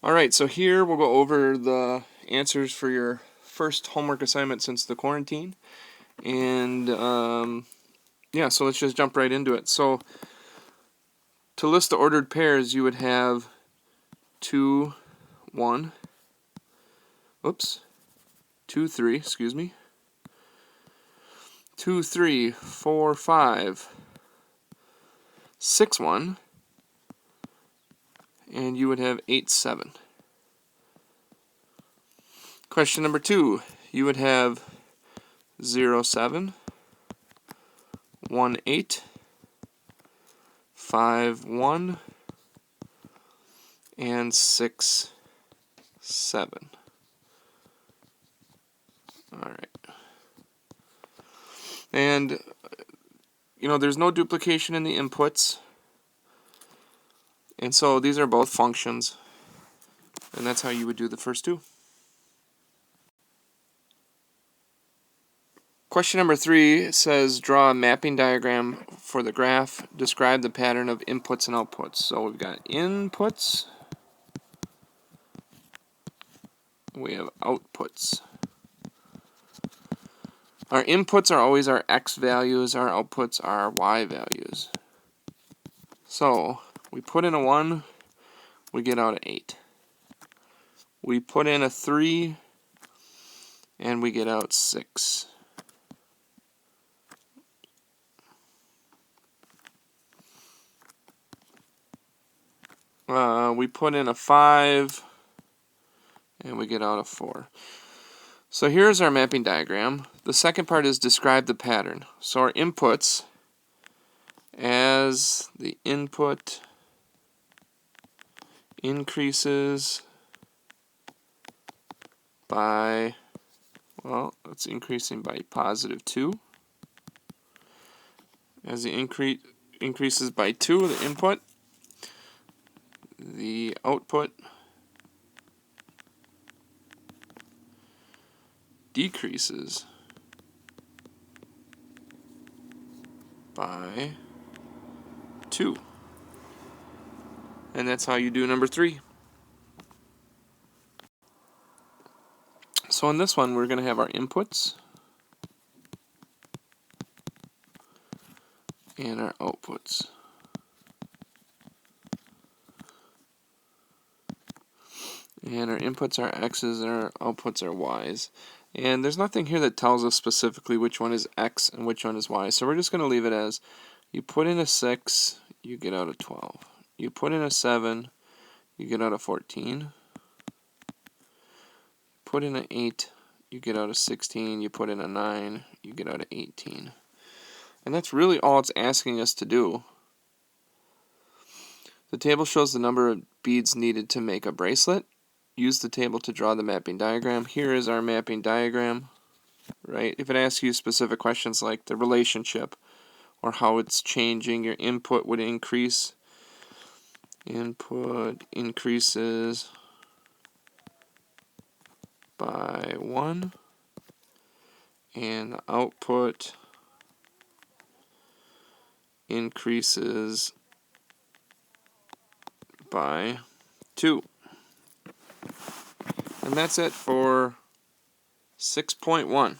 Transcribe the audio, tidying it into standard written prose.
Alright, so here we'll go over the answers for your first homework assignment since the quarantine. And yeah, so let's just jump right into it. So to list the ordered pairs, you would have 2, 1, oops, 2, 3, excuse me, 2, 3, 4, 5, 6, 1, and you would have 8, 7. Question number 2, you would have 0, 7, 1, 8, 5, 1, and 6, 7. Alright. And, there's no duplication in the inputs. And so these are both functions. And that's how you would do the first two. Question number 3 says, draw a mapping diagram for the graph. Describe the pattern of inputs and outputs. So we've got inputs. We have outputs. Our inputs are always our x values. Our outputs are y values. So we put in a 1, we get out an 8. We put in a 3, and we get out 6. We put in a 5, and we get out a 4. So here's our mapping diagram. The second part is describe the pattern. So our inputs, as the input increases by, well, it's increasing by positive 2. As the increases by 2, the input, the output decreases by 2. And that's how you do number 3. So in this one, we're going to have our inputs and our outputs. And our inputs are x's and our outputs are y's. And there's nothing here that tells us specifically which one is x and which one is y. So we're just going to leave it as you put in a 6, you get out a 12. You put in a 7, you get out a 14. Put in an 8, you get out a 16. You put in a 9, you get out a 18. And that's really all it's asking us to do. The table shows the number of beads needed to make a bracelet. Use the table to draw the mapping diagram. Here is our mapping diagram, right? If it asks you specific questions like the relationship or how it's changing, your input would increase. Input increases by 1, and the output increases by 2. And that's it for 6.1.